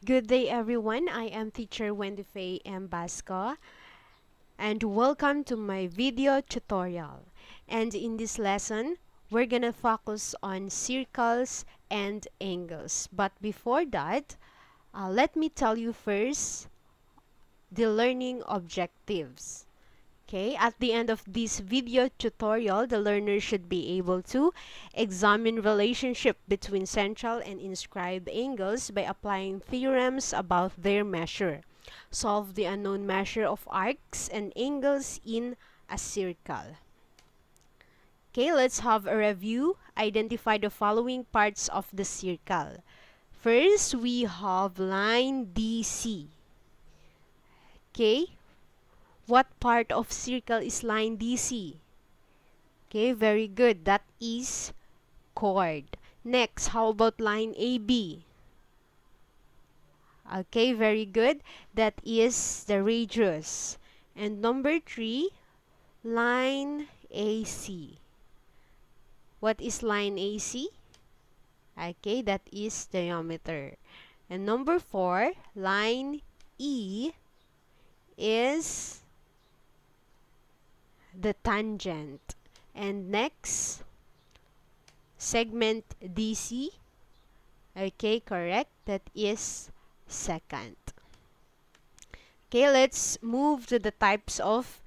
Good day everyone, I am teacher Wendy Faye M. Basco and welcome to my video tutorial. And in this lesson, we're gonna focus on circles and angles. But before that, let me tell you first the learning objectives. Okay, at the end of this video tutorial, the learner should be able to examine relationship between central and inscribed angles by applying theorems about their measure. Solve the unknown measure of arcs and angles in a circle. Okay, let's have a review. Identify the following parts of the circle. First, we have line DC. Okay, what part of circle is line DC? Okay, very good. That is chord. Next, how about line AB? Okay, very good. That is the radius. And number 3, line AC. What is line AC? Okay, that is diameter. And number 4, line E is the tangent. And next, segment DC. Okay, correct. That is secant. Okay, let's move to the types of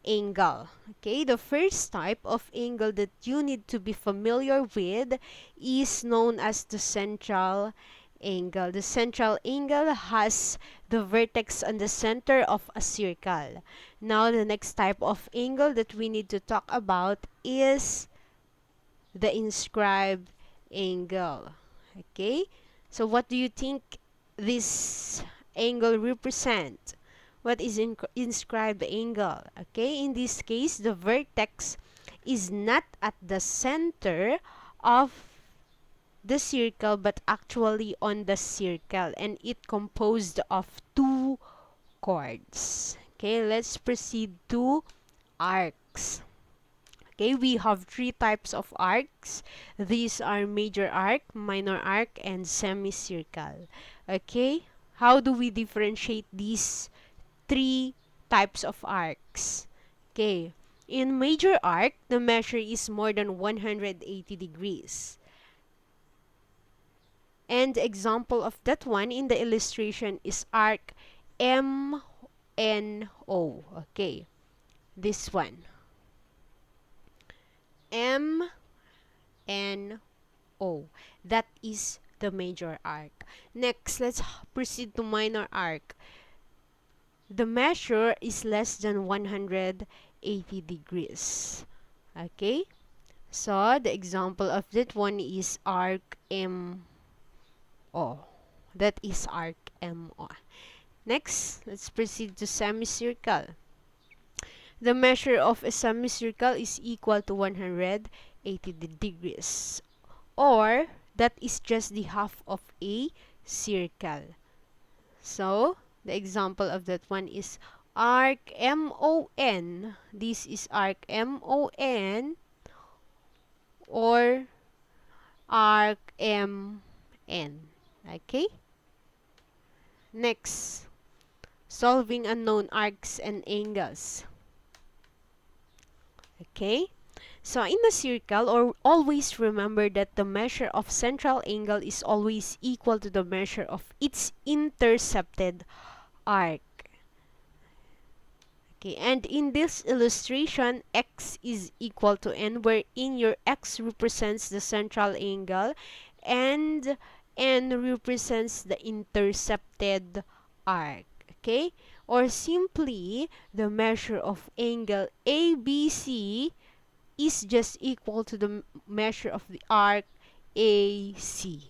angle. Okay, the first type of angle that you need to be familiar with is known as the central angle. The central angle has the vertex on the center of a circle. Now, the next type of angle that we need to talk about is the inscribed angle. Okay, so what do you think this angle represent? What is inscribed angle? Okay, in this case, the vertex is not at the center of the circle but actually on the circle, and it composed of two chords. Okay, let's proceed to arcs. Okay, we have 3 types of arcs. These are major arc, minor arc, and semicircle. Okay, how do we differentiate these 3 types of arcs? Okay, in major arc, the measure is more than 180 degrees. And example of that one in the illustration is arc MNO. Okay, this one. MNO. That is the major arc. Next, let's proceed to minor arc. The measure is less than 180 degrees. Okay? So, the example of that one is arc MO. That is arc MO. Next, let's proceed to semicircle. The measure of a semicircle is equal to 180 degrees, or that is just the half of a circle. So, the example of that one is arc MON. This is arc MON or arc MN. Okay? Next, solving unknown arcs and angles. Okay? So, in a circle, or always remember that the measure of central angle is always equal to the measure of its intercepted arc. Okay, and in this illustration, x is equal to n, wherein your x represents the central angle and n represents the intercepted arc. Okay, or simply the measure of angle ABC is just equal to the measure of the arc AC.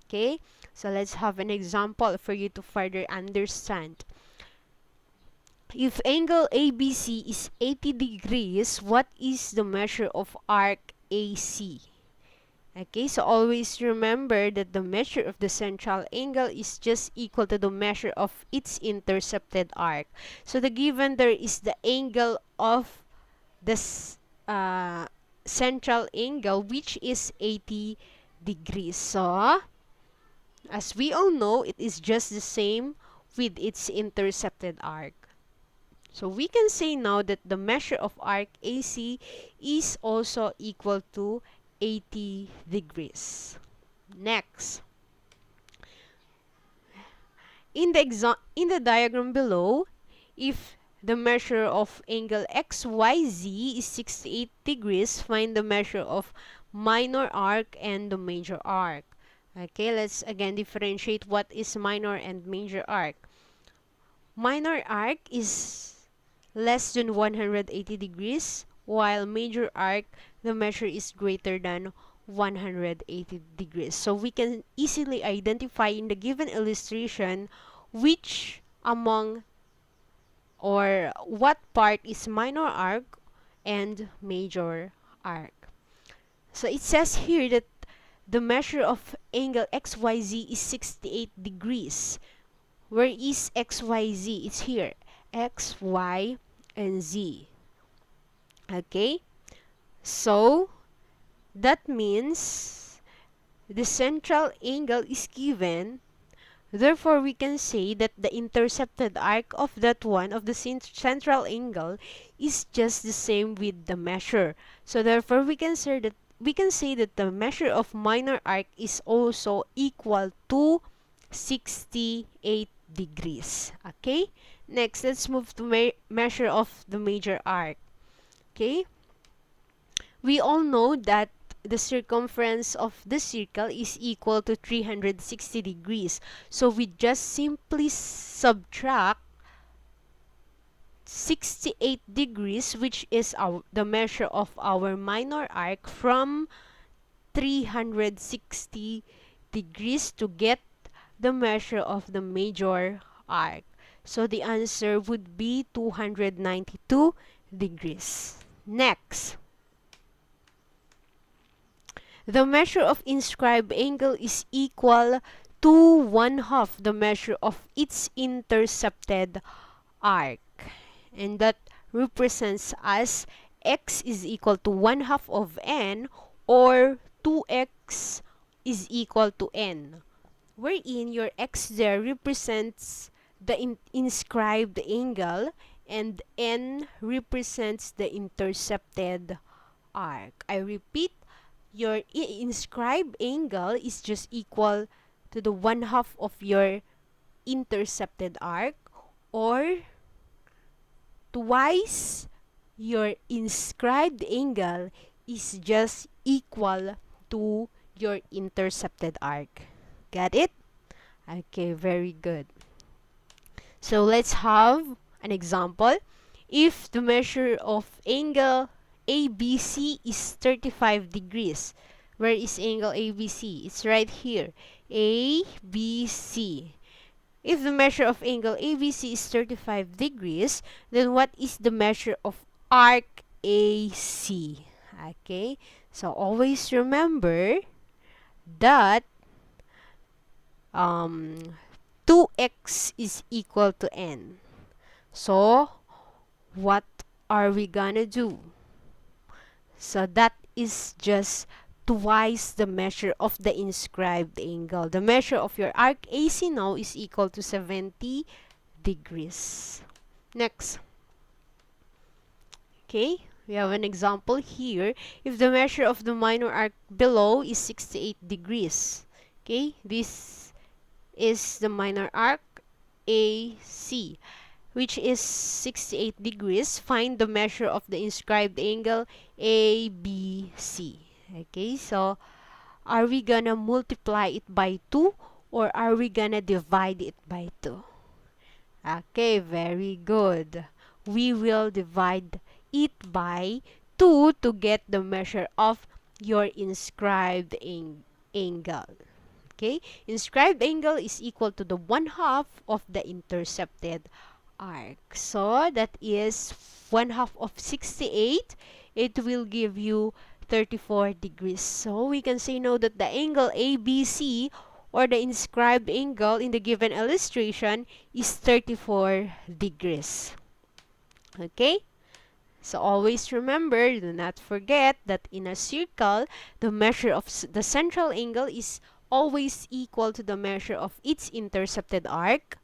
Okay, so let's have an example for you to further understand. If angle ABC is 80 degrees, what is the measure of arc AC? Okay, so always remember that the measure of the central angle is just equal to the measure of its intercepted arc. So the given there is the angle of the central angle, which is 80 degrees. So As we all know, it is just the same with its intercepted arc. So we can say now that the measure of arc AC is also equal to 80 degrees. Next, in the diagram below, if the measure of angle XYZ is 68 degrees, find the measure of minor arc and the major arc. Okay, let's again differentiate what is minor and major arc. Minor arc is less than 180 degrees, while major arc, the measure is greater than 180 degrees. So we can easily identify in the given illustration which among or what part is minor arc and major arc. So it says here that the measure of angle XYZ is 68 degrees. Where is XYZ? It's here. X, Y, and Z. Okay? So, that means the central angle is given. Therefore, we can say that the intercepted arc of that one, of the central angle, is just the same with the measure. So, therefore, we can say that the measure of minor arc is also equal to 68 degrees. Okay? Next, let's move to measure of the major arc. Okay? We all know that the circumference of the circle is equal to 360 degrees. So we just simply subtract 68 degrees, which is the measure of our minor arc, from 360 degrees to get the measure of the major arc. So the answer would be 292 degrees. Next, the measure of inscribed angle is equal to 1/2 the measure of its intercepted arc. And that represents as x is equal to 1/2 of n, or 2x is equal to n. Wherein your x there represents the inscribed angle and n represents the intercepted arc. I repeat, your inscribed angle is just equal to the 1/2 of your intercepted arc, or twice your inscribed angle is just equal to your intercepted arc. Got it? Okay, very good. So let's have an example. If the measure of angle ABC is 35 degrees, where is angle ABC? It's right here. ABC. If the measure of angle ABC is 35 degrees, then what is the measure of arc AC? Okay, so always remember that 2x is equal to n. So, what are we gonna do? So, that is just twice the measure of the inscribed angle. The measure of your arc AC now is equal to 70 degrees. Next. Okay, we have an example here. If the measure of the minor arc below is 68 degrees. Okay, this is the minor arc AC, which is 68 degrees. Find the measure of the inscribed angle ABC. Okay, so are we gonna multiply it by 2 or are we gonna divide it by 2? Okay, very good. We will divide it by 2 to get the measure of your inscribed angle. Okay, inscribed angle is equal to the 1/2 of the intercepted arc. So that is 1/2 of 68. It will give you 34 degrees. So we can say now that the angle ABC, or the inscribed angle in the given illustration, is 34 degrees. Okay? So always remember, do not forget that in a circle, the measure of the central angle is always equal to the measure of its intercepted arc,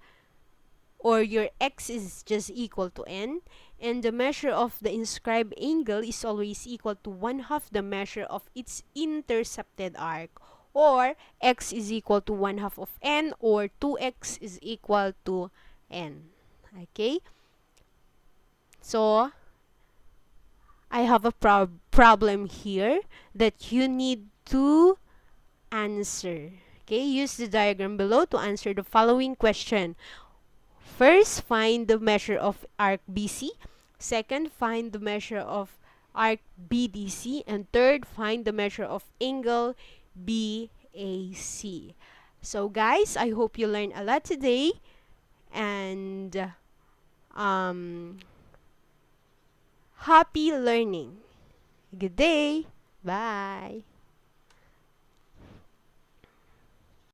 or your x is just equal to n, and the measure of the inscribed angle is always equal to 1/2 the measure of its intercepted arc, or x is equal to 1/2 of n, or 2x is equal to n. Okay? So, I have a problem here that you need to answer. Okay? Use the diagram below to answer the following question. First, find the measure of arc BC. Second, find the measure of arc BDC. And third, find the measure of angle BAC. So guys, I hope you learned a lot today. And happy learning. Good day. Bye.